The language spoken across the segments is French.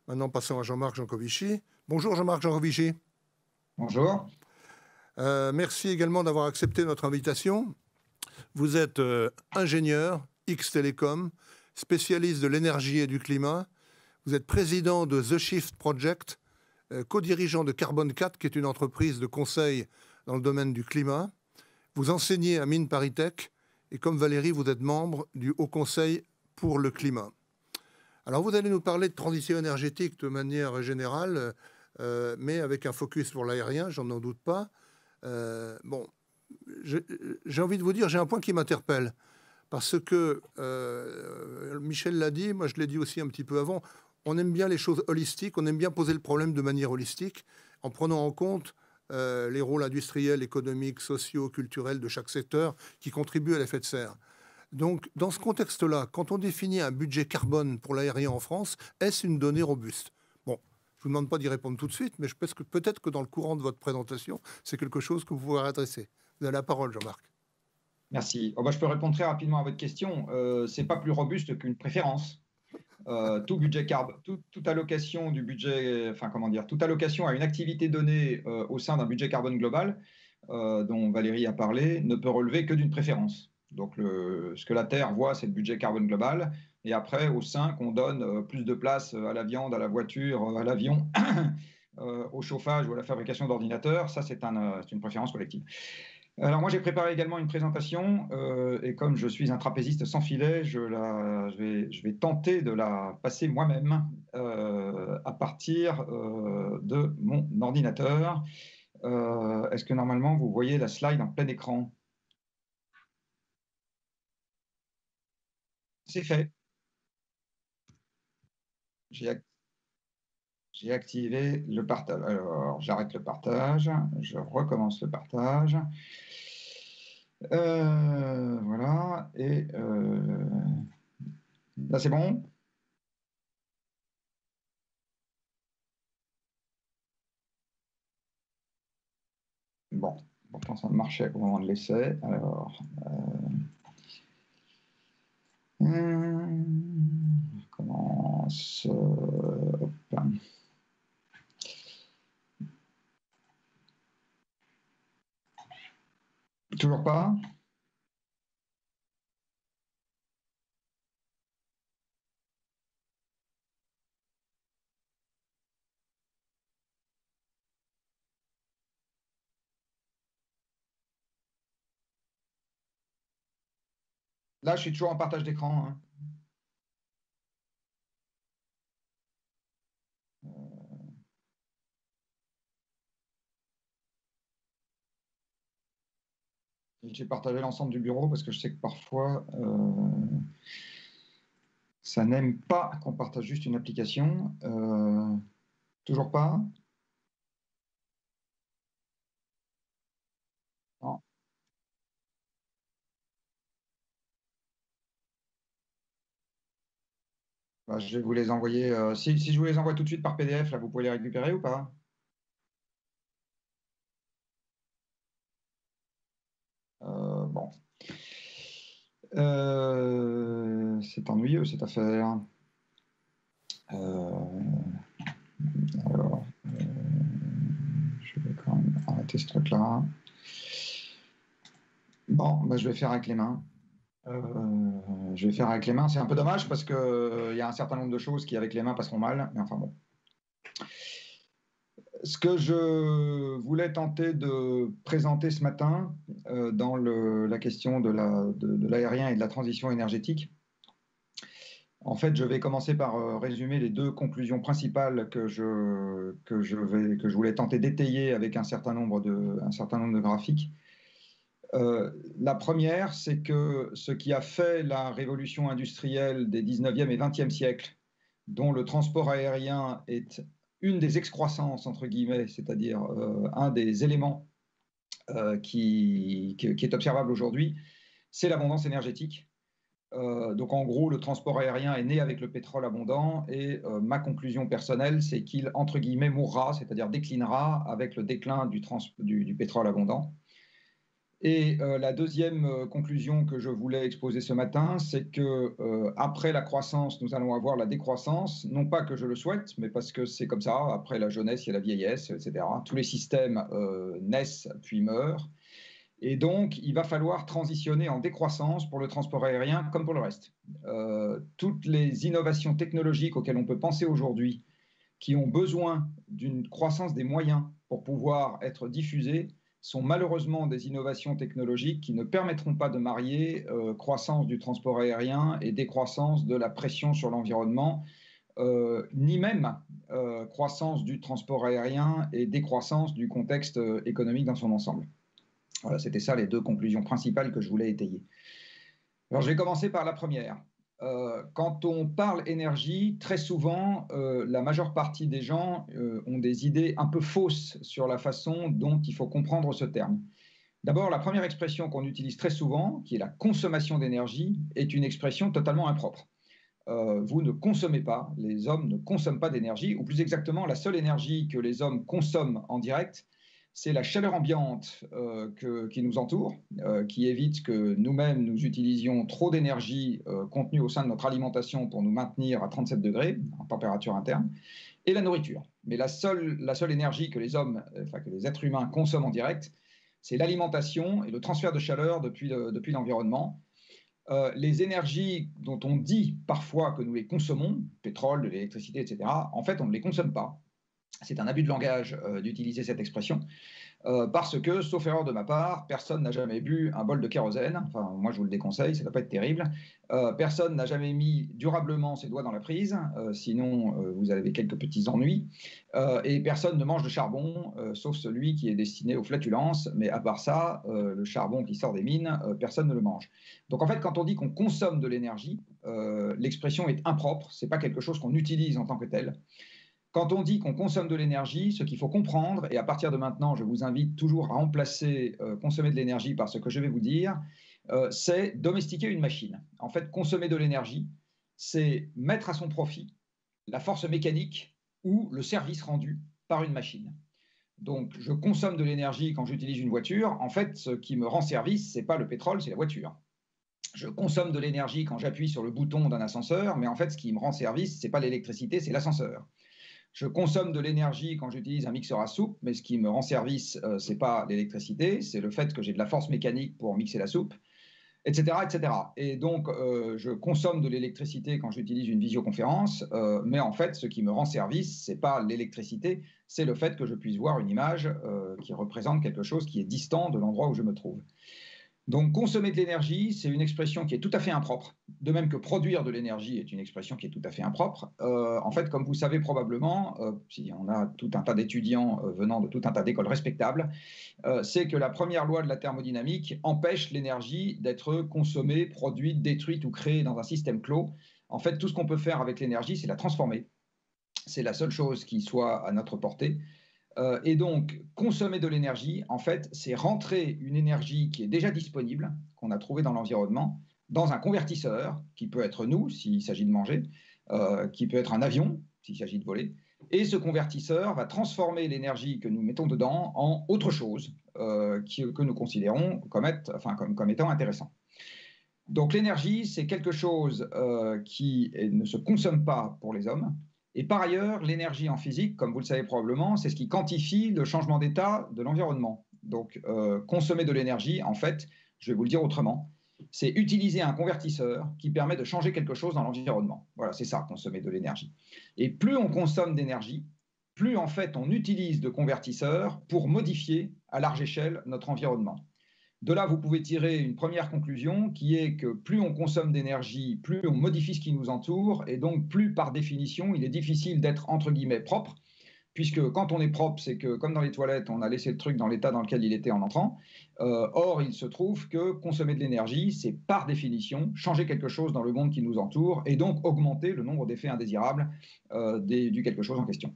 Maintenant, passons à Jean-Marc Jancovici. Bonjour Jean-Marc Jancovici. Bonjour. Merci également d'avoir accepté notre invitation. Vous êtes ingénieur, X-Télécom, spécialiste de l'énergie et du climat. Vous êtes président de The Shift Project, co-dirigeant de Carbone 4, qui est une entreprise de conseil dans le domaine du climat. Vous enseignez à Mines ParisTech et comme Valérie, vous êtes membre du Haut Conseil pour le climat. Alors vous allez nous parler de transition énergétique de manière générale, mais avec un focus pour l'aérien, j'en doute pas. Bon, j'ai envie de vous dire, j'ai un point qui m'interpelle. Parce que, Michel l'a dit, moi je l'ai dit aussi un petit peu avant, on aime bien les choses holistiques, on aime bien poser le problème de manière holistique, en prenant en compte les rôles industriels, économiques, sociaux, culturels de chaque secteur qui contribuent à l'effet de serre. Donc, dans ce contexte-là, quand on définit un budget carbone pour l'aérien en France, est-ce une donnée robuste? Bon, je ne vous demande pas d'y répondre tout de suite, mais je pense que peut-être que dans le courant de votre présentation, c'est quelque chose que vous pouvez adresser. Vous avez la parole, Jean-Marc. Merci. Oh bah, je peux répondre très rapidement à votre question. Ce n'est pas plus robuste qu'une préférence. Tout budget toute allocation du budget, enfin comment dire, toute allocation à une activité donnée au sein d'un budget carbone global, dont Valérie a parlé, ne peut relever que d'une préférence. Donc ce que la Terre voit, c'est le budget carbone global. Et après, au sein, qu'on donne plus de place à la viande, à la voiture, à l'avion, au chauffage ou à la fabrication d'ordinateurs, ça c'est une préférence collective. Alors moi j'ai préparé également une présentation et comme je suis un trapéziste sans filet, je vais tenter de la passer moi-même à partir de mon ordinateur. Est-ce que normalement vous voyez la slide en plein écran? C'est fait. J'ai activé le partage. Alors j'arrête le partage, je recommence le partage. Voilà, et là c'est bon. Bon, pourtant ça marchait au moment de l'essai. Alors, on recommence. Hop. Toujours pas? Là, je suis toujours en partage d'écran. Hein. J'ai partagé l'ensemble du bureau parce que je sais que parfois, ça n'aime pas qu'on partage juste une application. Toujours pas? Non. Bah, je vais vous les envoyer. Si je vous les envoie tout de suite par PDF, là, vous pouvez les récupérer ou pas? Bon. C'est ennuyeux cette affaire. Alors, je vais quand même arrêter ce truc-là. Bon, bah, je vais faire avec les mains. C'est un peu dommage parce qu'il y a un certain nombre de choses qui, avec les mains, passeront mal. Mais enfin bon. Ce que je voulais tenter de présenter ce matin dans la question de l'aérien et de la transition énergétique, en fait, je vais commencer par résumer les deux conclusions principales que je voulais tenter d'étayer avec un certain nombre de graphiques. La première, c'est que ce qui a fait la révolution industrielle des 19e et 20e siècles, dont le transport aérien est une des excroissances, entre guillemets, c'est-à-dire un des éléments qui est observable aujourd'hui, c'est l'abondance énergétique. Donc en gros, le transport aérien est né avec le pétrole abondant et ma conclusion personnelle, c'est qu'il, entre guillemets, mourra, c'est-à-dire déclinera avec le déclin du pétrole abondant. Et la deuxième conclusion que je voulais exposer ce matin, c'est que après la croissance, nous allons avoir la décroissance. Non pas que je le souhaite, mais parce que c'est comme ça. Après la jeunesse, il y a la vieillesse, etc. Tous les systèmes naissent puis meurent. Et donc, il va falloir transitionner en décroissance pour le transport aérien comme pour le reste. Toutes les innovations technologiques auxquelles on peut penser aujourd'hui, qui ont besoin d'une croissance des moyens pour pouvoir être diffusées, sont malheureusement des innovations technologiques qui ne permettront pas de marier croissance du transport aérien et décroissance de la pression sur l'environnement, ni même croissance du transport aérien et décroissance du contexte économique dans son ensemble. Voilà, c'était ça les deux conclusions principales que je voulais étayer. Alors, je vais commencer par la première. Quand on parle énergie, très souvent, la majeure partie des gens ont des idées un peu fausses sur la façon dont il faut comprendre ce terme. D'abord, la première expression qu'on utilise très souvent, qui est la consommation d'énergie, est une expression totalement impropre. Vous ne consommez pas, les hommes ne consomment pas d'énergie, ou plus exactement, la seule énergie que les hommes consomment en direct, c'est la chaleur ambiante qui nous entoure, qui évite que nous-mêmes nous utilisions trop d'énergie contenue au sein de notre alimentation pour nous maintenir à 37 degrés en température interne, et la nourriture. Mais la seule énergie que les hommes, que les êtres humains consomment en direct, c'est l'alimentation et le transfert de chaleur depuis l'environnement. Les énergies dont on dit parfois que nous les consommons, pétrole, de l'électricité, etc., en fait, on ne les consomme pas. C'est un abus de langage d'utiliser cette expression, parce que, sauf erreur de ma part, personne n'a jamais bu un bol de kérosène. Enfin, moi, je vous le déconseille, ça ne va pas être terrible. Personne n'a jamais mis durablement ses doigts dans la prise, sinon vous avez quelques petits ennuis. Et personne ne mange de charbon, sauf celui qui est destiné aux flatulences. Mais à part ça, le charbon qui sort des mines, personne ne le mange. Donc en fait, quand on dit qu'on consomme de l'énergie, l'expression est impropre, ce n'est pas quelque chose qu'on utilise en tant que tel. Quand on dit qu'on consomme de l'énergie, ce qu'il faut comprendre, et à partir de maintenant, je vous invite toujours à remplacer consommer de l'énergie par ce que je vais vous dire, c'est domestiquer une machine. En fait, consommer de l'énergie, c'est mettre à son profit la force mécanique ou le service rendu par une machine. Donc, je consomme de l'énergie quand j'utilise une voiture. En fait, ce qui me rend service, ce n'est pas le pétrole, c'est la voiture. Je consomme de l'énergie quand j'appuie sur le bouton d'un ascenseur, mais en fait, ce qui me rend service, ce n'est pas l'électricité, c'est l'ascenseur. Je consomme de l'énergie quand j'utilise un mixeur à soupe, mais ce qui me rend service, ce n'est pas l'électricité, c'est le fait que j'ai de la force mécanique pour mixer la soupe, etc. etc. Et donc, je consomme de l'électricité quand j'utilise une visioconférence, mais en fait, ce qui me rend service, ce n'est pas l'électricité, c'est le fait que je puisse voir une image qui représente quelque chose qui est distant de l'endroit où je me trouve. Donc, consommer de l'énergie, c'est une expression qui est tout à fait impropre, de même que produire de l'énergie est une expression qui est tout à fait impropre. En fait, comme vous savez probablement, si on a tout un tas d'étudiants venant de tout un tas d'écoles respectables, c'est que la première loi de la thermodynamique empêche l'énergie d'être consommée, produite, détruite ou créée dans un système clos. En fait, tout ce qu'on peut faire avec l'énergie, c'est la transformer. C'est la seule chose qui soit à notre portée. Et donc, consommer de l'énergie, en fait, c'est rentrer une énergie qui est déjà disponible, qu'on a trouvée dans l'environnement, dans un convertisseur, qui peut être nous, s'il s'agit de manger, qui peut être un avion, s'il s'agit de voler. Et ce convertisseur va transformer l'énergie que nous mettons dedans en autre chose que nous considérons comme étant intéressant. Donc l'énergie, c'est quelque chose qui ne se consomme pas pour les hommes. Et par ailleurs, l'énergie en physique, comme vous le savez probablement, c'est ce qui quantifie le changement d'état de l'environnement. Donc, consommer de l'énergie, en fait, je vais vous le dire autrement, c'est utiliser un convertisseur qui permet de changer quelque chose dans l'environnement. Voilà, c'est ça, consommer de l'énergie. Et plus on consomme d'énergie, plus en fait on utilise de convertisseurs pour modifier à large échelle notre environnement. De là, vous pouvez tirer une première conclusion qui est que plus on consomme d'énergie, plus on modifie ce qui nous entoure, et donc plus par définition, il est difficile d'être entre guillemets propre, puisque quand on est propre, c'est que comme dans les toilettes, on a laissé le truc dans l'état dans lequel il était en entrant. Or, il se trouve que consommer de l'énergie, c'est par définition changer quelque chose dans le monde qui nous entoure, et donc augmenter le nombre d'effets indésirables du quelque chose en question.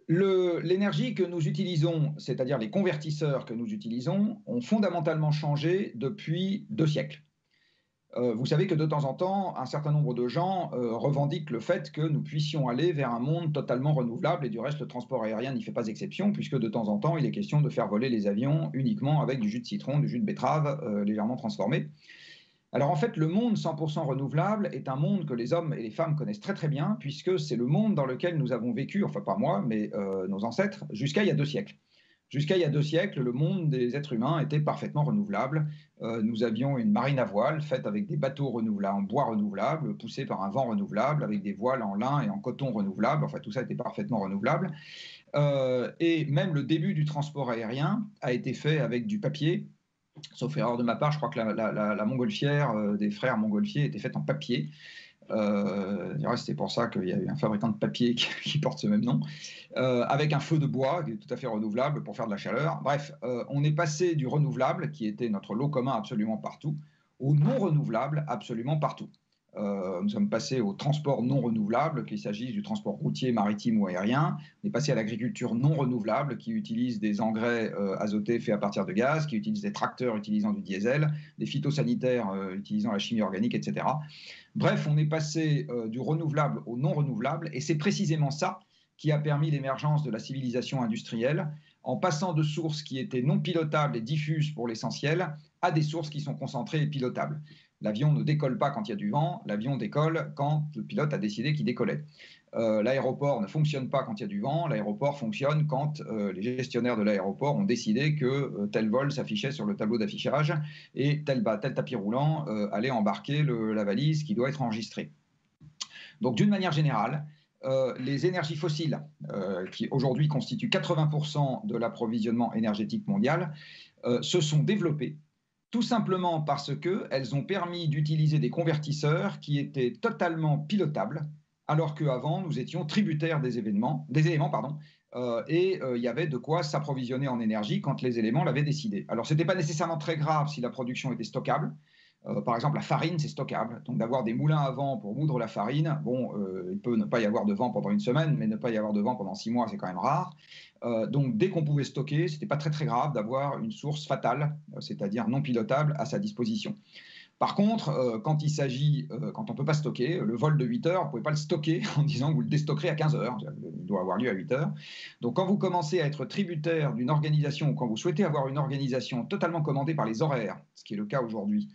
L'énergie que nous utilisons, c'est-à-dire les convertisseurs que nous utilisons, ont fondamentalement changé depuis 2 siècles. Vous savez que de temps en temps, un certain nombre de gens revendiquent le fait que nous puissions aller vers un monde totalement renouvelable et du reste, le transport aérien n'y fait pas exception puisque de temps en temps, il est question de faire voler les avions uniquement avec du jus de citron, du jus de betterave légèrement transformé. Alors en fait, le monde 100% renouvelable est un monde que les hommes et les femmes connaissent très très bien puisque c'est le monde dans lequel nous avons vécu, enfin pas moi, mais nos ancêtres, jusqu'à il y a 2 siècles. Jusqu'à il y a 2 siècles, le monde des êtres humains était parfaitement renouvelable. Nous avions une marine à voile faite avec des bateaux renouvelables, en bois renouvelable, poussés par un vent renouvelable, avec des voiles en lin et en coton renouvelable. Enfin, tout ça était parfaitement renouvelable. Et même le début du transport aérien a été fait avec du papier. Sauf erreur de ma part, je crois que la montgolfière des frères Montgolfier était faite en papier. C'est pour ça qu'il y a eu un fabricant de papier qui porte ce même nom, avec un feu de bois qui est tout à fait renouvelable pour faire de la chaleur. Bref, on est passé du renouvelable, qui était notre lot commun absolument partout, au non renouvelable absolument partout. Nous sommes passés au transport non renouvelable, qu'il s'agisse du transport routier, maritime ou aérien. On est passé à l'agriculture non renouvelable, qui utilise des engrais azotés faits à partir de gaz, qui utilise des tracteurs utilisant du diesel, des phytosanitaires utilisant la chimie organique, etc. Bref, on est passé du renouvelable au non renouvelable, et c'est précisément ça qui a permis l'émergence de la civilisation industrielle, en passant de sources qui étaient non pilotables et diffuses pour l'essentiel, à des sources qui sont concentrées et pilotables. L'avion ne décolle pas quand il y a du vent, l'avion décolle quand le pilote a décidé qu'il décollait. L'aéroport ne fonctionne pas quand il y a du vent, l'aéroport fonctionne quand les gestionnaires de l'aéroport ont décidé que tel vol s'affichait sur le tableau d'affichage et tel tapis roulant allait embarquer la valise qui doit être enregistrée. Donc d'une manière générale, les énergies fossiles, qui aujourd'hui constituent 80% de l'approvisionnement énergétique mondial, se sont développées tout simplement parce qu'elles ont permis d'utiliser des convertisseurs qui étaient totalement pilotables, alors qu'avant, nous étions tributaires des éléments, et il y avait de quoi s'approvisionner en énergie quand les éléments l'avaient décidé. Alors, ce n'était pas nécessairement très grave si la production était stockable. Par exemple, la farine, c'est stockable. Donc, d'avoir des moulins à vent pour moudre la farine, il peut ne pas y avoir de vent pendant une semaine, mais ne pas y avoir de vent pendant 6 mois, c'est quand même rare. Donc, dès qu'on pouvait stocker, ce n'était pas très, très grave d'avoir une source fatale, c'est-à-dire non pilotable, à sa disposition. Par contre, quand on ne peut pas stocker, le vol de 8 heures, vous ne pouvez pas le stocker en disant que vous le déstockerez à 15 heures. Il doit avoir lieu à 8 heures. Donc, quand vous commencez à être tributaire d'une organisation, ou quand vous souhaitez avoir une organisation totalement commandée par les horaires, ce qui est le cas aujourd'hui,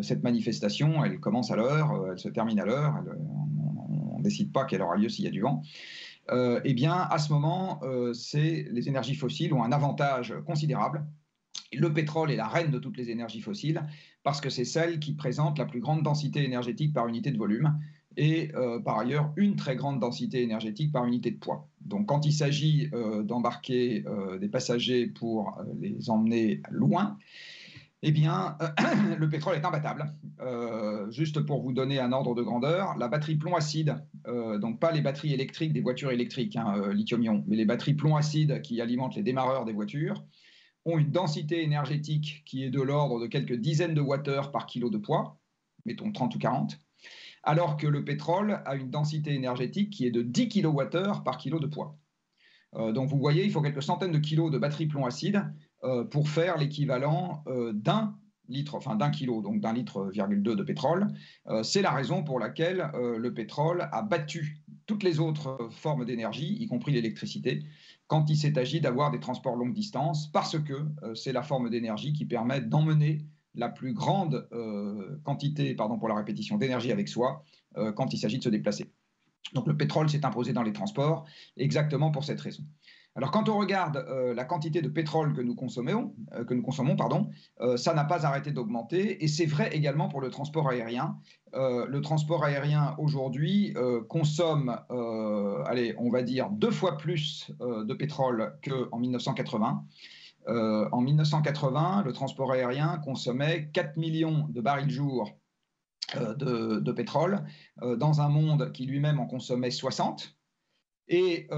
cette manifestation, elle commence à l'heure, elle se termine à l'heure, on ne décide pas qu'elle aura lieu s'il y a du vent. Eh bien, à ce moment, les énergies fossiles ont un avantage considérable. Le pétrole est la reine de toutes les énergies fossiles parce que c'est celle qui présente la plus grande densité énergétique par unité de volume et par ailleurs une très grande densité énergétique par unité de poids. Donc quand il s'agit d'embarquer des passagers pour les emmener loin, eh bien, le pétrole est imbattable. Juste pour vous donner un ordre de grandeur, la batterie plomb-acide, donc pas les batteries électriques des voitures électriques, lithium-ion, mais les batteries plomb-acide qui alimentent les démarreurs des voitures, ont une densité énergétique qui est de l'ordre de quelques dizaines de wattheures par kilo de poids, mettons 30 ou 40, alors que le pétrole a une densité énergétique qui est de 10 kWh par kilo de poids. Donc vous voyez, il faut quelques centaines de kilos de batterie plomb-acide pour faire l'équivalent d'un litre, enfin d'un kilo, donc d'1,2 litre de pétrole. C'est la raison pour laquelle le pétrole a battu toutes les autres formes d'énergie, y compris l'électricité, quand il s'est agi d'avoir des transports longue distance, parce que c'est la forme d'énergie qui permet d'emmener la plus grande quantité, pardon pour la répétition, d'énergie avec soi quand il s'agit de se déplacer. Donc le pétrole s'est imposé dans les transports exactement pour cette raison. Alors quand on regarde la quantité de pétrole que nous consommons, ça n'a pas arrêté d'augmenter et c'est vrai également pour le transport aérien. Le transport aérien aujourd'hui consomme, on va dire 2 fois plus de pétrole qu'en 1980. En 1980, le transport aérien consommait 4 millions de barils jour de pétrole dans un monde qui lui-même en consommait 60. Et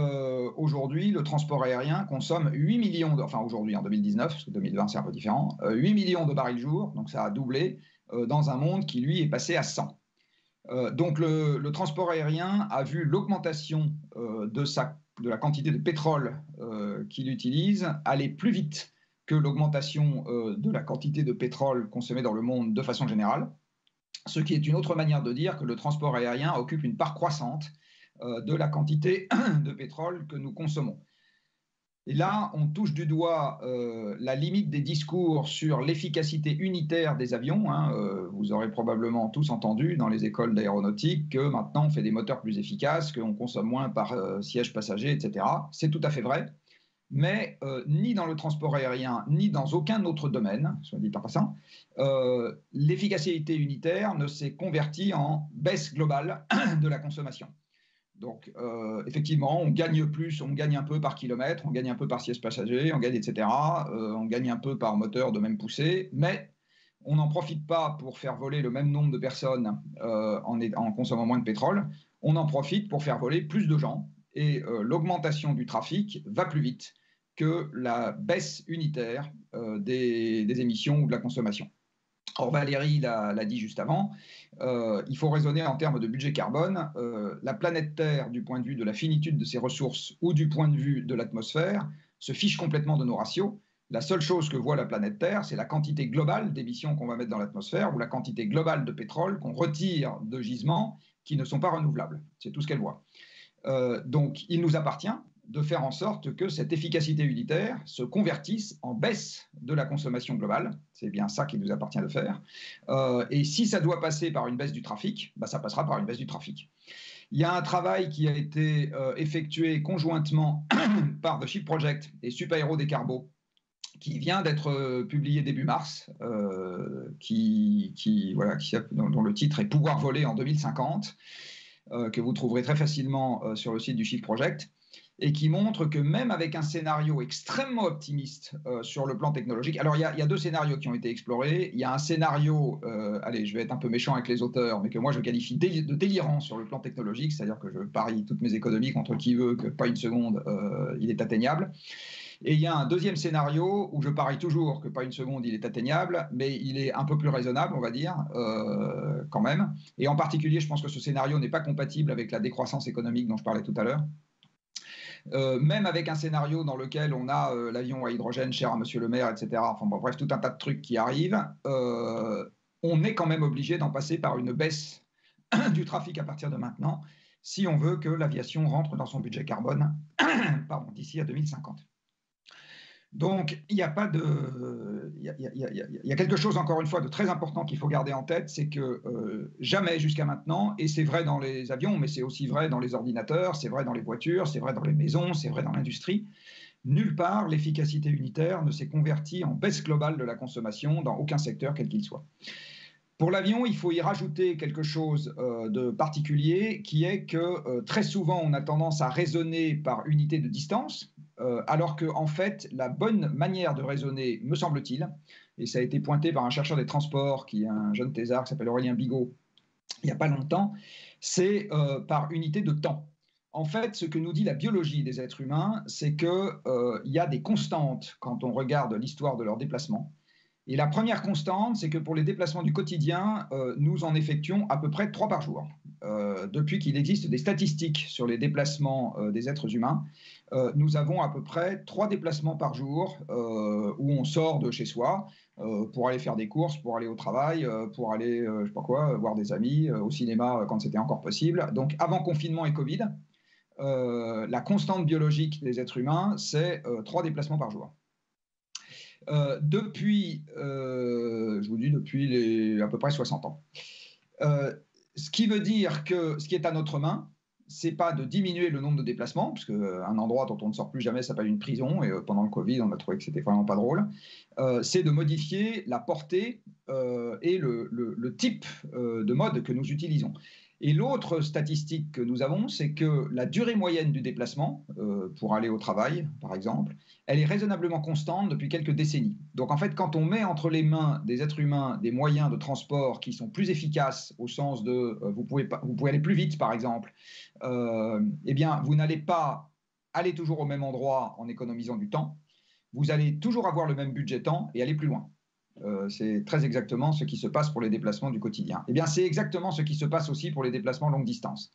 aujourd'hui, le transport aérien consomme 8 millions, aujourd'hui en 2019, parce que 2020 c'est un peu différent, 8 millions de barils jour, donc ça a doublé, dans un monde qui lui est passé à 100. Donc le transport aérien a vu l'augmentation de la quantité de pétrole qu'il utilise aller plus vite que l'augmentation de la quantité de pétrole consommée dans le monde de façon générale. ce qui est une autre manière de dire que le transport aérien occupe une part croissante de la quantité de pétrole que nous consommons. Et là, on touche du doigt la limite des discours sur l'efficacité unitaire des avions. Hein. Vous aurez probablement tous entendu dans les écoles d'aéronautique que maintenant on fait des moteurs plus efficaces, qu'on consomme moins par siège passager, etc. C'est tout à fait vrai. Mais ni dans le transport aérien, ni dans aucun autre domaine, soit dit en passant, l'efficacité unitaire ne s'est convertie en baisse globale de la consommation. Donc, effectivement, on gagne plus, on gagne un peu par kilomètre, on gagne un peu par siège passager, on gagne, etc. On gagne un peu par moteur de même poussée, mais on n'en profite pas pour faire voler le même nombre de personnes en consommant moins de pétrole. On en profite pour faire voler plus de gens. Et l'augmentation du trafic va plus vite que la baisse unitaire des émissions ou de la consommation. Or, Valérie l'a dit juste avant, il faut raisonner en termes de budget carbone. La planète Terre, du point de vue de la finitude de ses ressources ou du point de vue de l'atmosphère, se fiche complètement de nos ratios. La seule chose que voit la planète Terre, c'est la quantité globale d'émissions qu'on va mettre dans l'atmosphère ou la quantité globale de pétrole qu'on retire de gisements qui ne sont pas renouvelables. C'est tout ce qu'elle voit. Donc, il nous appartient de faire en sorte que cette efficacité unitaire se convertisse en baisse de la consommation globale. C'est bien ça qu'il nous appartient de faire. Et si ça doit passer par une baisse du trafic, ça passera par une baisse du trafic. Il y a un travail qui a été effectué conjointement par The Ship Project et Supaéro Décarbo, qui vient d'être publié début mars, dont le titre est « Pouvoir voler en 2050 », que vous trouverez très facilement sur le site du Ship Project, et qui montre que même avec un scénario extrêmement optimiste sur le plan technologique, alors il y a deux scénarios qui ont été explorés. Il y a un scénario, allez, je vais être un peu méchant avec les auteurs, mais que moi je qualifie de délirant sur le plan technologique, c'est-à-dire que je parie toutes mes économies contre qui veut que pas une seconde il est atteignable. Et il y a un deuxième scénario où je parie toujours que pas une seconde il est atteignable, mais il est un peu plus raisonnable, on va dire, quand même. Et en particulier, je pense que ce scénario n'est pas compatible avec la décroissance économique dont je parlais tout à l'heure. Même avec un scénario dans lequel on a l'avion à hydrogène cher à Monsieur le maire, etc., enfin bon, bref, tout un tas de trucs qui arrivent, on est quand même obligé d'en passer par une baisse du trafic à partir de maintenant, si on veut que l'aviation rentre dans son budget carbone d'ici à 2050. Donc, il y a quelque chose, encore une fois, de très important qu'il faut garder en tête, c'est que jamais jusqu'à maintenant, et c'est vrai dans les avions, mais c'est aussi vrai dans les ordinateurs, c'est vrai dans les voitures, c'est vrai dans les maisons, c'est vrai dans l'industrie, nulle part l'efficacité unitaire ne s'est convertie en baisse globale de la consommation dans aucun secteur, quel qu'il soit. Pour l'avion, il faut y rajouter quelque chose de particulier, qui est que très souvent, on a tendance à raisonner par unité de distance, alors qu'en fait, la bonne manière de raisonner, me semble-t-il, et ça a été pointé par un chercheur des transports, qui est un jeune thésard qui s'appelle Aurélien Bigot, il n'y a pas longtemps, c'est par unité de temps. En fait, ce que nous dit la biologie des êtres humains, c'est qu'il y a des constantes quand on regarde l'histoire de leur déplacement. Et la première constante, c'est que pour les déplacements du quotidien, nous en effectuons à peu près 3 par jour. Depuis qu'il existe des statistiques sur les déplacements des êtres humains, nous avons à peu près 3 déplacements par jour où on sort de chez soi pour aller faire des courses, pour aller au travail, pour aller, je sais pas quoi, voir des amis, au cinéma quand c'était encore possible. Donc avant confinement et Covid, la constante biologique des êtres humains, c'est 3 déplacements par jour. Depuis à peu près 60 ans. Ce qui veut dire que ce qui est à notre main, c'est pas de diminuer le nombre de déplacements, parce qu'un endroit dont on ne sort plus jamais s'appelle une prison, et pendant le Covid, on a trouvé que c'était vraiment pas drôle. C'est de modifier la portée et le type de mode que nous utilisons. Et l'autre statistique que nous avons, c'est que la durée moyenne du déplacement, pour aller au travail, par exemple, elle est raisonnablement constante depuis quelques décennies. Donc en fait, quand on met entre les mains des êtres humains des moyens de transport qui sont plus efficaces, au sens de vous pouvez aller plus vite, par exemple, eh bien, vous n'allez pas aller toujours au même endroit en économisant du temps. Vous allez toujours avoir le même budget temps et aller plus loin. C'est très exactement ce qui se passe pour les déplacements du quotidien. Eh bien, c'est exactement ce qui se passe aussi pour les déplacements longue distance.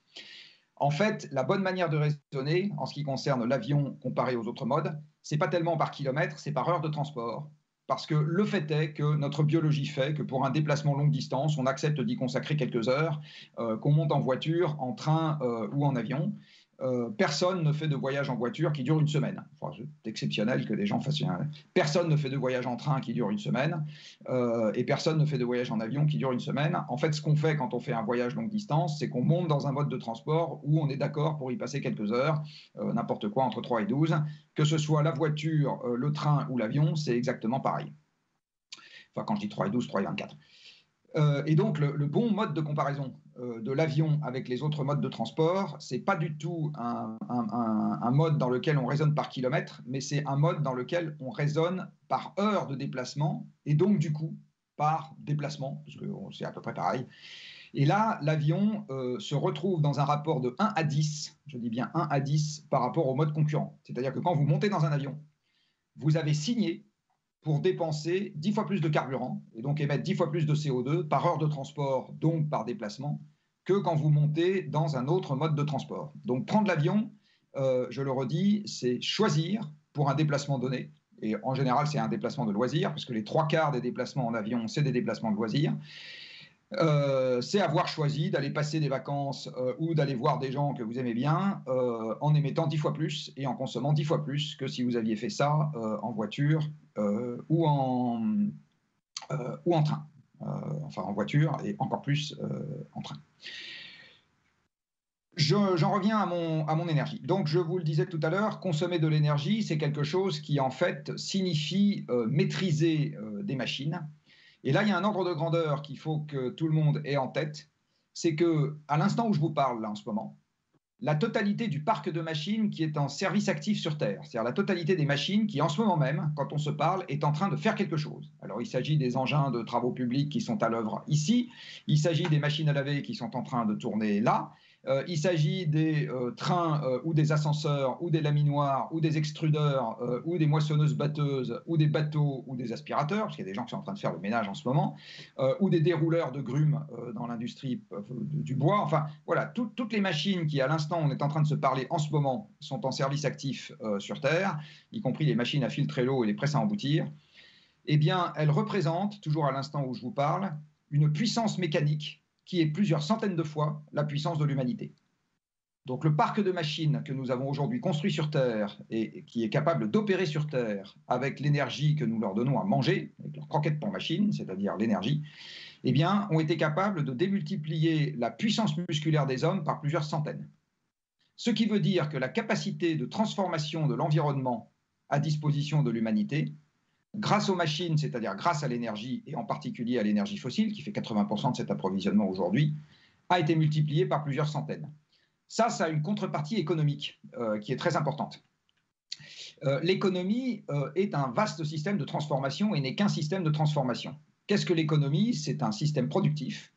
En fait, la bonne manière de raisonner en ce qui concerne l'avion comparé aux autres modes, c'est pas tellement par kilomètre, c'est par heure de transport. parce que le fait est que notre biologie fait que pour un déplacement longue distance, on accepte d'y consacrer quelques heures, qu'on monte en voiture, en train ou en avion. Personne ne fait de voyage en voiture qui dure une semaine. Enfin, c'est exceptionnel que des gens fassent. Personne ne fait de voyage en train qui dure une semaine, et personne ne fait de voyage en avion qui dure une semaine. En fait, ce qu'on fait quand on fait un voyage longue distance, c'est qu'on monte dans un mode de transport où on est d'accord pour y passer quelques heures, n'importe quoi, entre 3 et 12. Que ce soit la voiture, le train ou l'avion, c'est exactement pareil. Enfin, quand je dis 3 et 12, 3 et 24. Et donc, le bon mode de comparaison de l'avion avec les autres modes de transport, ce n'est pas du tout un mode dans lequel on raisonne par kilomètre, mais c'est un mode dans lequel on raisonne par heure de déplacement, et donc, du coup, par déplacement, parce que c'est à peu près pareil. Et là, l'avion se retrouve dans un rapport de 1 à 10, je dis bien 1 à 10, par rapport au mode concurrent. C'est-à-dire que quand vous montez dans un avion, vous avez signé pour dépenser 10 fois plus de carburant et donc émettre 10 fois plus de CO2 par heure de transport, donc par déplacement, que quand vous montez dans un autre mode de transport. Donc prendre l'avion, je le redis, c'est choisir pour un déplacement donné. Et en général, c'est un déplacement de loisir, parce que les 3/4 des déplacements en avion, c'est des déplacements de loisir. C'est avoir choisi d'aller passer des vacances ou d'aller voir des gens que vous aimez bien en émettant 10 fois plus et en consommant 10 fois plus que si vous aviez fait ça en voiture ou en train. Enfin, en voiture et encore plus en train. J'en reviens à mon énergie. Donc, je vous le disais tout à l'heure, consommer de l'énergie, c'est quelque chose qui, en fait, signifie maîtriser des machines. Et là, il y a un ordre de grandeur qu'il faut que tout le monde ait en tête. C'est qu'à l'instant où je vous parle, là, en ce moment, la totalité du parc de machines qui est en service actif sur Terre, c'est-à-dire la totalité des machines qui, en ce moment même, quand on se parle, est en train de faire quelque chose. Alors, il s'agit des engins de travaux publics qui sont à l'œuvre ici, il s'agit des machines à laver qui sont en train de tourner là, il s'agit des trains ou des ascenseurs ou des laminoirs ou des extrudeurs ou des moissonneuses-batteuses ou des bateaux ou des aspirateurs, parce qu'il y a des gens qui sont en train de faire le ménage en ce moment, ou des dérouleurs de grumes dans l'industrie du bois. Enfin, voilà, toutes les machines qui, à l'instant, on est en train de se parler en ce moment, sont en service actif sur Terre, y compris les machines à filtrer l'eau et les presses à emboutir. Eh bien, elles représentent, toujours à l'instant où je vous parle, une puissance mécanique qui est plusieurs centaines de fois la puissance de l'humanité. Donc le parc de machines que nous avons aujourd'hui construit sur Terre et qui est capable d'opérer sur Terre avec l'énergie que nous leur donnons à manger, avec leurs croquettes pour machines, c'est-à-dire l'énergie, eh bien, ont été capables de démultiplier la puissance musculaire des hommes par plusieurs centaines. Ce qui veut dire que la capacité de transformation de l'environnement à disposition de l'humanité, grâce aux machines, c'est-à-dire grâce à l'énergie, et en particulier à l'énergie fossile, qui fait 80% de cet approvisionnement aujourd'hui, a été multipliée par plusieurs centaines. Ça a une contrepartie économique qui est très importante. L'économie est un vaste système de transformation et n'est qu'un système de transformation. Qu'est-ce que l'économie? C'est un système productif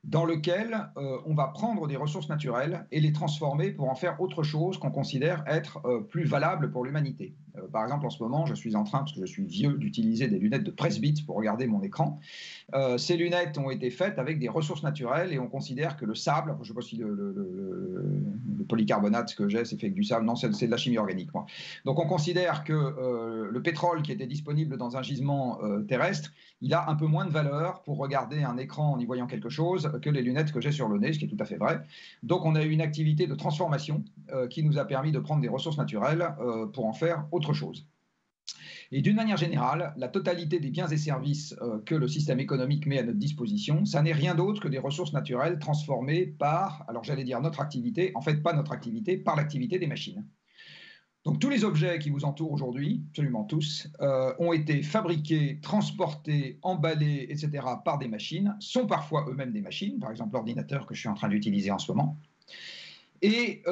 dans lequel on va prendre des ressources naturelles et les transformer pour en faire autre chose qu'on considère être plus valable pour l'humanité. Par exemple, en ce moment, je suis en train, parce que je suis vieux, d'utiliser des lunettes de presbyte pour regarder mon écran. Ces lunettes ont été faites avec des ressources naturelles et on considère que le sable, je ne sais pas si le polycarbonate que j'ai, c'est fait avec du sable, non, c'est de la chimie organique, moi. Donc on considère que le pétrole qui était disponible dans un gisement terrestre, il a un peu moins de valeur pour regarder un écran en y voyant quelque chose que les lunettes que j'ai sur le nez, ce qui est tout à fait vrai. Donc on a eu une activité de transformation qui nous a permis de prendre des ressources naturelles pour en faire autre chose. Et d'une manière générale, la totalité des biens et services que le système économique met à notre disposition, ça n'est rien d'autre que des ressources naturelles transformées par, alors j'allais dire notre activité, en fait pas notre activité, par l'activité des machines. Donc tous les objets qui vous entourent aujourd'hui, absolument tous, ont été fabriqués, transportés, emballés, etc. par des machines, sont parfois eux-mêmes des machines, par exemple l'ordinateur que je suis en train d'utiliser en ce moment. Et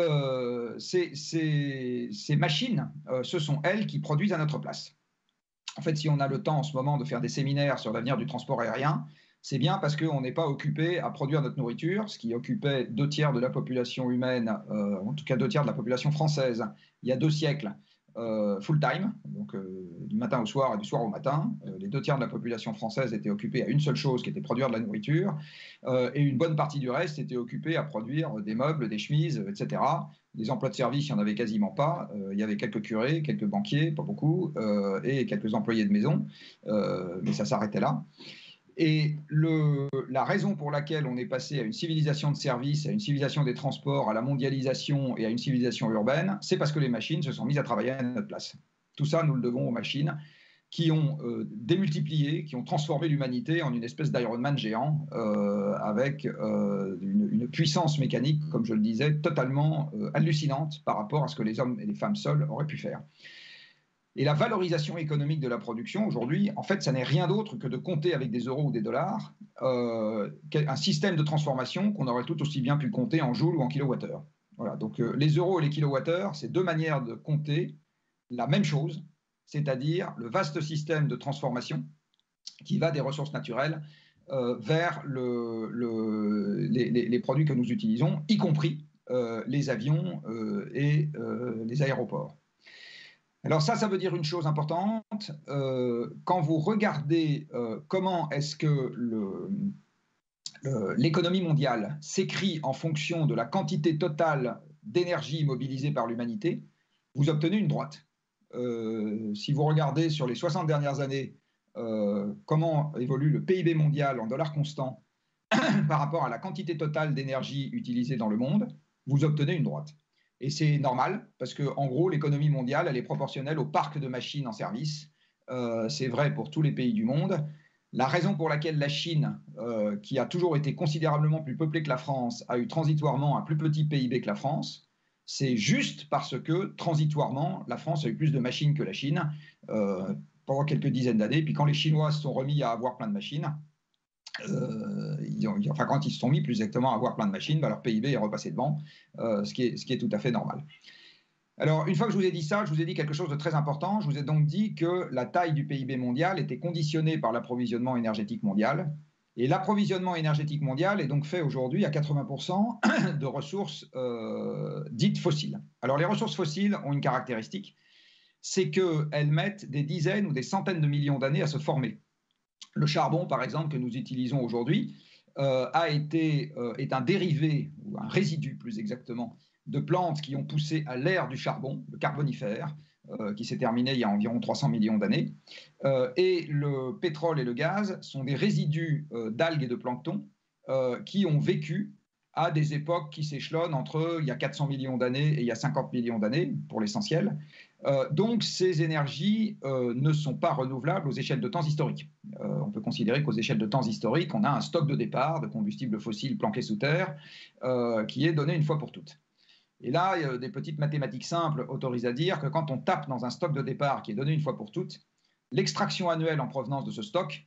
ces machines, ce sont elles qui produisent à notre place. En fait, si on a le temps en ce moment de faire des séminaires sur l'avenir du transport aérien, c'est bien parce qu'on n'est pas occupé à produire notre nourriture, ce qui occupait 2/3 de la population humaine, en tout cas 2/3 de la population française, il y a 2 siècles, full-time, donc du matin au soir et du soir au matin. Les 2/3 de la population française étaient occupés à une seule chose, qui était produire de la nourriture, et une bonne partie du reste était occupée à produire des meubles, des chemises, etc. Les emplois de service, il n'y en avait quasiment pas. Il y avait quelques curés, quelques banquiers, pas beaucoup, et quelques employés de maison, mais ça s'arrêtait là. Et la raison pour laquelle on est passé à une civilisation de service, à une civilisation des transports, à la mondialisation et à une civilisation urbaine, c'est parce que les machines se sont mises à travailler à notre place. Tout ça, nous le devons aux machines qui ont démultiplié, qui ont transformé l'humanité en une espèce d'Iron Man géant, avec une puissance mécanique, comme je le disais, totalement hallucinante par rapport à ce que les hommes et les femmes seuls auraient pu faire. Et la valorisation économique de la production, aujourd'hui, en fait, ça n'est rien d'autre que de compter avec des euros ou des dollars un système de transformation qu'on aurait tout aussi bien pu compter en joules ou en kilowattheures. Voilà, donc les euros et les kilowattheures, c'est deux manières de compter la même chose, c'est-à-dire le vaste système de transformation qui va des ressources naturelles vers les produits que nous utilisons, y compris les avions et les aéroports. Alors ça veut dire une chose importante. Quand vous regardez comment est-ce que l'économie mondiale s'écrit en fonction de la quantité totale d'énergie mobilisée par l'humanité, vous obtenez une droite. Si vous regardez sur les 60 dernières années comment évolue le PIB mondial en dollars constants par rapport à la quantité totale d'énergie utilisée dans le monde, vous obtenez une droite. Et c'est normal, parce qu'en gros, l'économie mondiale, elle est proportionnelle au parc de machines en service. C'est vrai pour tous les pays du monde. La raison pour laquelle la Chine, qui a toujours été considérablement plus peuplée que la France, a eu transitoirement un plus petit PIB que la France, c'est juste parce que, transitoirement, la France a eu plus de machines que la Chine pendant quelques dizaines d'années. Puis quand les Chinois se sont remis à avoir plein de machines, quand ils se sont mis plus exactement à avoir plein de machines, leur PIB est repassé devant, ce qui est tout à fait normal. Alors, une fois que je vous ai dit ça, je vous ai dit quelque chose de très important. Je vous ai donc dit que la taille du PIB mondial était conditionnée par l'approvisionnement énergétique mondial. Et l'approvisionnement énergétique mondial est donc fait aujourd'hui à 80% de ressources dites fossiles. Alors, les ressources fossiles ont une caractéristique, c'est qu'elles mettent des dizaines ou des centaines de millions d'années à se former. Le charbon, par exemple, que nous utilisons aujourd'hui, est un dérivé, ou un résidu plus exactement, de plantes qui ont poussé à l'ère du charbon, le Carbonifère, qui s'est terminé il y a environ 300 millions d'années. Et le pétrole et le gaz sont des résidus d'algues et de plancton qui ont vécu à des époques qui s'échelonnent entre il y a 400 millions d'années et il y a 50 millions d'années, pour l'essentiel. Donc ces énergies ne sont pas renouvelables aux échelles de temps historiques. On peut considérer qu'aux échelles de temps historiques, on a un stock de départ de combustibles fossiles planqués sous terre qui est donné une fois pour toutes. Et là, des petites mathématiques simples autorisent à dire que quand on tape dans un stock de départ qui est donné une fois pour toutes, l'extraction annuelle en provenance de ce stock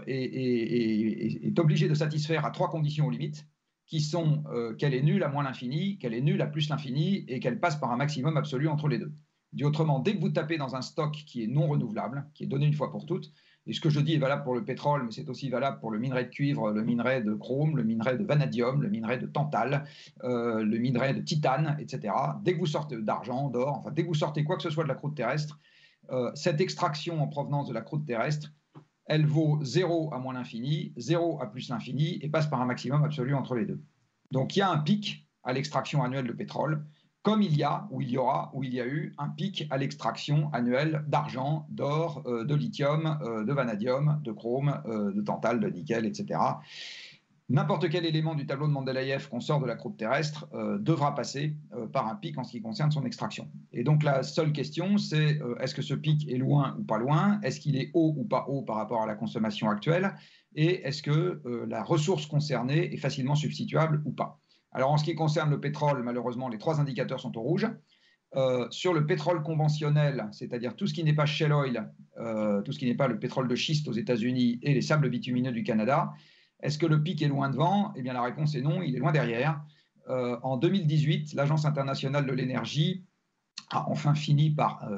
est obligée de satisfaire à 3 conditions aux limites, qui sont qu'elle est nulle à moins l'infini, qu'elle est nulle à plus l'infini et qu'elle passe par un maximum absolu entre les deux. Dit autrement, dès que vous tapez dans un stock qui est non renouvelable, qui est donné une fois pour toutes, et ce que je dis est valable pour le pétrole, mais c'est aussi valable pour le minerai de cuivre, le minerai de chrome, le minerai de vanadium, le minerai de tantale, le minerai de titane, etc. Dès que vous sortez d'argent, d'or, enfin dès que vous sortez quoi que ce soit de la croûte terrestre, cette extraction en provenance de la croûte terrestre, elle vaut 0 à moins l'infini, 0 à plus l'infini, et passe par un maximum absolu entre les deux. Donc il y a un pic à l'extraction annuelle de pétrole, comme il y a, ou il y aura, ou il y a eu un pic à l'extraction annuelle d'argent, d'or, de lithium, de vanadium, de chrome, de tantale, de nickel, etc. N'importe quel élément du tableau de Mendeleïev qu'on sort de la croûte terrestre devra passer par un pic en ce qui concerne son extraction. Et donc la seule question, c'est est-ce que ce pic est loin ou pas loin? Est-ce qu'il est haut ou pas haut par rapport à la consommation actuelle? Et est-ce que la ressource concernée est facilement substituable ou pas? Alors en ce qui concerne le pétrole, malheureusement, les 3 indicateurs sont au rouge. Sur le pétrole conventionnel, c'est-à-dire tout ce qui n'est pas shale oil, tout ce qui n'est pas le pétrole de schiste aux États-Unis et les sables bitumineux du Canada, est-ce que le pic est loin devant? Eh bien, la réponse est non, il est loin derrière. En 2018, l'Agence internationale de l'énergie a enfin fini par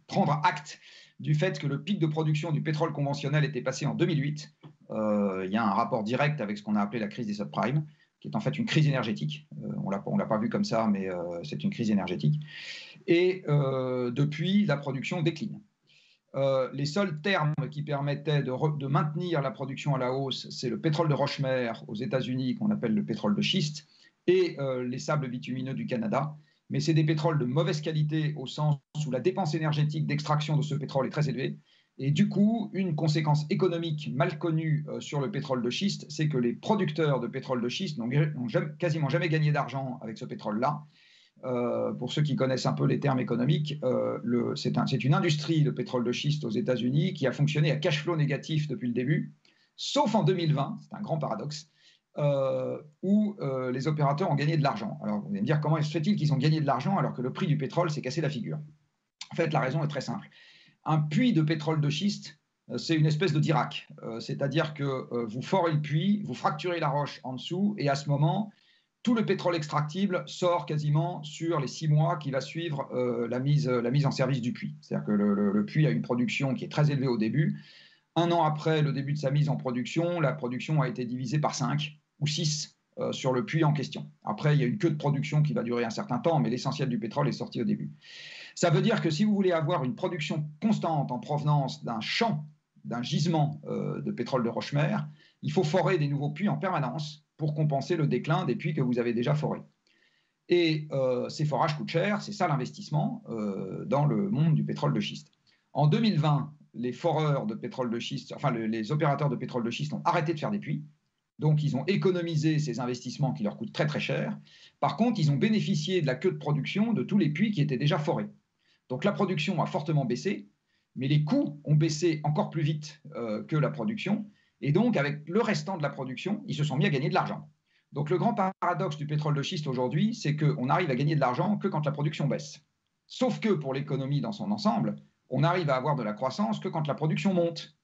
prendre acte du fait que le pic de production du pétrole conventionnel était passé en 2008. Il y a un rapport direct avec ce qu'on a appelé la crise des subprimes, qui est en fait une crise énergétique. On ne l'a pas vu comme ça, mais c'est une crise énergétique. Et depuis, la production décline. Les seuls termes qui permettaient de maintenir la production à la hausse, c'est le pétrole de roche-mère aux États-Unis, qu'on appelle le pétrole de schiste, et les sables bitumineux du Canada. Mais c'est des pétroles de mauvaise qualité au sens où la dépense énergétique d'extraction de ce pétrole est très élevée. Et du coup, une conséquence économique mal connue sur le pétrole de schiste, c'est que les producteurs de pétrole de schiste n'ont quasiment jamais gagné d'argent avec ce pétrole-là. Pour ceux qui connaissent un peu les termes économiques, c'est une industrie de pétrole de schiste aux États-Unis qui a fonctionné à cash flow négatif depuis le début, sauf en 2020, c'est un grand paradoxe, où les opérateurs ont gagné de l'argent. Alors, vous allez me dire, comment se fait-il qu'ils ont gagné de l'argent alors que le prix du pétrole s'est cassé la figure? En fait, la raison est très simple. Un puits de pétrole de schiste, c'est une espèce de Dirac. C'est-à-dire que vous forez le puits, vous fracturez la roche en dessous, et à ce moment, tout le pétrole extractible sort quasiment sur les 6 mois qui va suivre la mise en service du puits. C'est-à-dire que le puits a une production qui est très élevée au début. 1 an après le début de sa mise en production, la production a été divisée par 5 ou 6 sur le puits en question. Après, il y a une queue de production qui va durer un certain temps, mais l'essentiel du pétrole est sorti au début. Ça veut dire que si vous voulez avoir une production constante en provenance d'un champ, d'un gisement de pétrole de roche-mère, il faut forer des nouveaux puits en permanence pour compenser le déclin des puits que vous avez déjà forés. Et ces forages coûtent cher, c'est ça l'investissement dans le monde du pétrole de schiste. En 2020, les foreurs de pétrole de schiste, enfin les opérateurs de pétrole de schiste ont arrêté de faire des puits. Donc, ils ont économisé ces investissements qui leur coûtent très, très cher. Par contre, ils ont bénéficié de la queue de production de tous les puits qui étaient déjà forés. Donc, la production a fortement baissé, mais les coûts ont baissé encore plus vite que la production. Et donc, avec le restant de la production, ils se sont mis à gagner de l'argent. Donc, le grand paradoxe du pétrole de schiste aujourd'hui, c'est qu'on arrive à gagner de l'argent que quand la production baisse. Sauf que pour l'économie dans son ensemble, on arrive à avoir de la croissance que quand la production monte.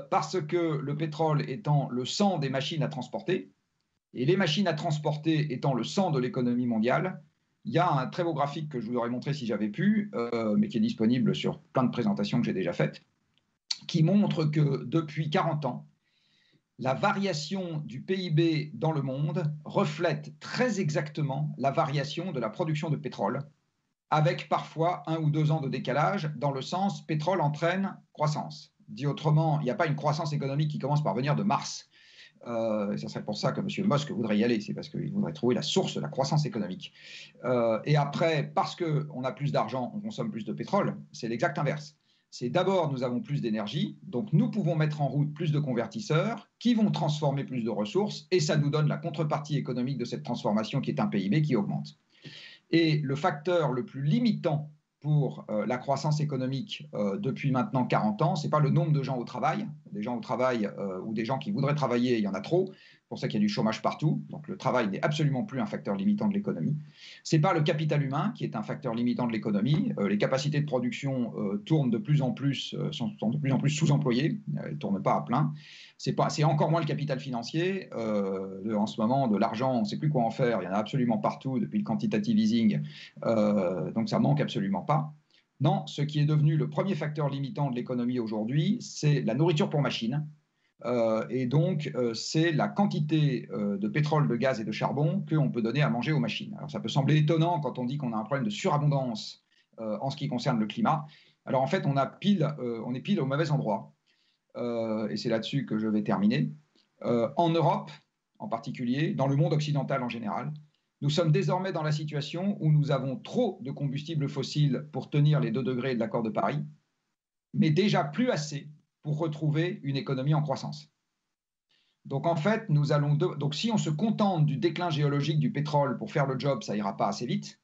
Parce que le pétrole étant le sang des machines à transporter, et les machines à transporter étant le sang de l'économie mondiale, il y a un très beau graphique que je vous aurais montré si j'avais pu, mais qui est disponible sur plein de présentations que j'ai déjà faites, qui montre que depuis 40 ans, la variation du PIB dans le monde reflète très exactement la variation de la production de pétrole, avec parfois 1 ou 2 ans de décalage, dans le sens pétrole entraîne croissance. Dit autrement, il n'y a pas une croissance économique qui commence par venir de Mars. Ce serait pour ça que M. Musk voudrait y aller, c'est parce qu'il voudrait trouver la source de la croissance économique. Et après, parce qu'on a plus d'argent, on consomme plus de pétrole, c'est l'exact inverse. C'est d'abord, nous avons plus d'énergie, donc nous pouvons mettre en route plus de convertisseurs qui vont transformer plus de ressources, et ça nous donne la contrepartie économique de cette transformation qui est un PIB qui augmente. Et le facteur le plus limitant pour la croissance économique depuis maintenant 40 ans, ce n'est pas le nombre de gens au travail. Des gens au travail ou des gens qui voudraient travailler, il y en a trop. C'est pour ça qu'il y a du chômage partout. Donc le travail n'est absolument plus un facteur limitant de l'économie. Ce n'est pas le capital humain qui est un facteur limitant de l'économie. Les capacités de production tournent de plus en plus, sont de plus en plus sous-employées. Elles ne tournent pas à plein. C'est encore moins le capital financier. En ce moment, de l'argent, on ne sait plus quoi en faire. Il y en a absolument partout depuis le quantitative easing. Donc ça manque absolument pas. Non, ce qui est devenu le premier facteur limitant de l'économie aujourd'hui, c'est la nourriture pour machine. Et donc, c'est la quantité de pétrole, de gaz et de charbon qu'on peut donner à manger aux machines. Alors, ça peut sembler étonnant quand on dit qu'on a un problème de surabondance en ce qui concerne le climat. Alors, en fait, on est pile au mauvais endroit. Et c'est là-dessus que je vais terminer. En Europe, en particulier, dans le monde occidental en général, nous sommes désormais dans la situation où nous avons trop de combustibles fossiles pour tenir les 2 degrés de l'accord de Paris, mais déjà plus assez pour retrouver une économie en croissance. Donc en fait, donc si on se contente du déclin géologique du pétrole pour faire le job, ça ira pas assez vite,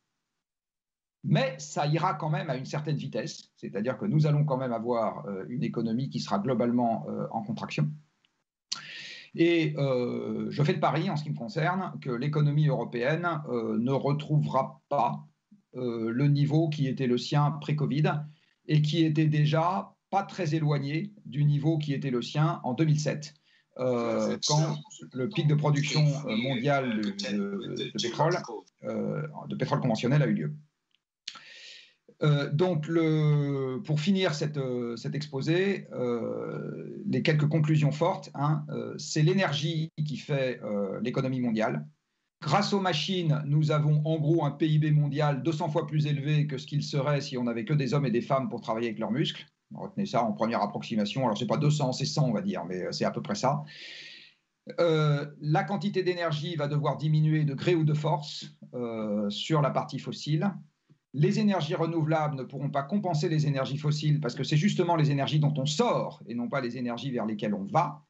mais ça ira quand même à une certaine vitesse, c'est-à-dire que nous allons quand même avoir une économie qui sera globalement en contraction. Et je fais le pari, en ce qui me concerne, que l'économie européenne ne retrouvera pas le niveau qui était le sien pré-Covid et qui était déjà pas très éloigné du niveau qui était le sien en 2007, quand le pic de production mondiale de pétrole conventionnel a eu lieu. Donc, pour finir cet exposé, les quelques conclusions fortes, c'est l'énergie qui fait l'économie mondiale. Grâce aux machines, nous avons en gros un PIB mondial 200 fois plus élevé que ce qu'il serait si on n'avait que des hommes et des femmes pour travailler avec leurs muscles. Retenez ça en première approximation. Alors, ce n'est pas 200, c'est 100, on va dire, mais c'est à peu près ça. La quantité d'énergie va devoir diminuer de gré ou de force sur la partie fossile. Les énergies renouvelables ne pourront pas compenser les énergies fossiles parce que c'est justement les énergies dont on sort et non pas les énergies vers lesquelles on va.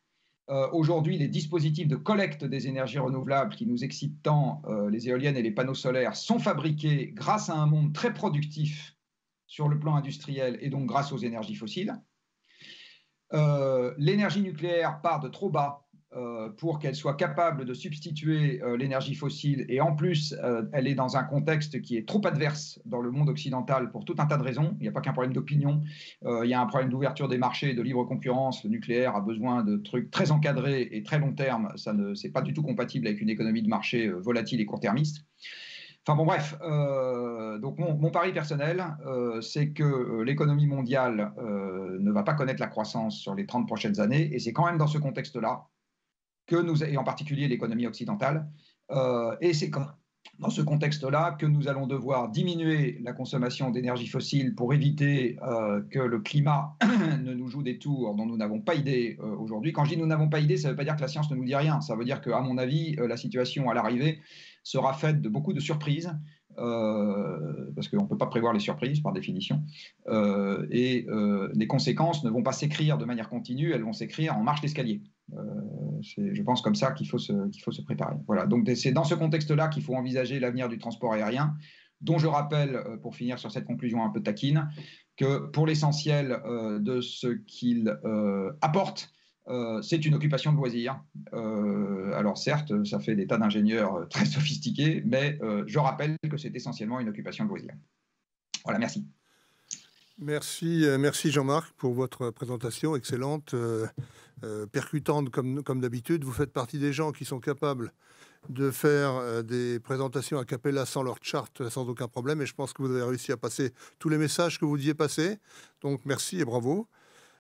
Aujourd'hui, les dispositifs de collecte des énergies renouvelables qui nous excitent tant, les éoliennes et les panneaux solaires, sont fabriqués grâce à un monde très productif sur le plan industriel et donc grâce aux énergies fossiles. L'énergie nucléaire part de trop bas pour qu'elle soit capable de substituer l'énergie fossile, et en plus, elle est dans un contexte qui est trop adverse dans le monde occidental pour tout un tas de raisons. Il n'y a pas qu'un problème d'opinion, il y a un problème d'ouverture des marchés, de libre concurrence. Le nucléaire a besoin de trucs très encadrés et très long terme. Ça n'est pas du tout compatible avec une économie de marché volatile et court-termiste. Enfin bon, bref, donc mon pari personnel, c'est que l'économie mondiale ne va pas connaître la croissance sur les 30 prochaines années, et c'est quand même dans ce contexte-là que nous, et en particulier l'économie occidentale, et c'est dans ce contexte-là que nous allons devoir diminuer la consommation d'énergie fossile pour éviter que le climat ne nous joue des tours dont nous n'avons pas idée aujourd'hui. Quand je dis nous n'avons pas idée, ça ne veut pas dire que la science ne nous dit rien. Ça veut dire qu'à mon avis, la situation à l'arrivée sera faite de beaucoup de surprises, parce qu'on ne peut pas prévoir les surprises par définition, et les conséquences ne vont pas s'écrire de manière continue, elles vont s'écrire en marche d'escalier. C'est, je pense, comme ça qu'il faut se préparer. Voilà. Donc c'est dans ce contexte-là qu'il faut envisager l'avenir du transport aérien, dont je rappelle, pour finir sur cette conclusion un peu taquine, que pour l'essentiel de ce qu'il apporte, c'est une occupation de loisir. Alors certes, ça fait des tas d'ingénieurs très sophistiqués, mais je rappelle que c'est essentiellement une occupation de loisir. Voilà, merci. Merci Jean-Marc pour votre présentation excellente, percutante comme d'habitude. Vous faites partie des gens qui sont capables de faire des présentations a cappella sans leur charte, sans aucun problème, et je pense que vous avez réussi à passer tous les messages que vous deviez passer. Donc merci et bravo.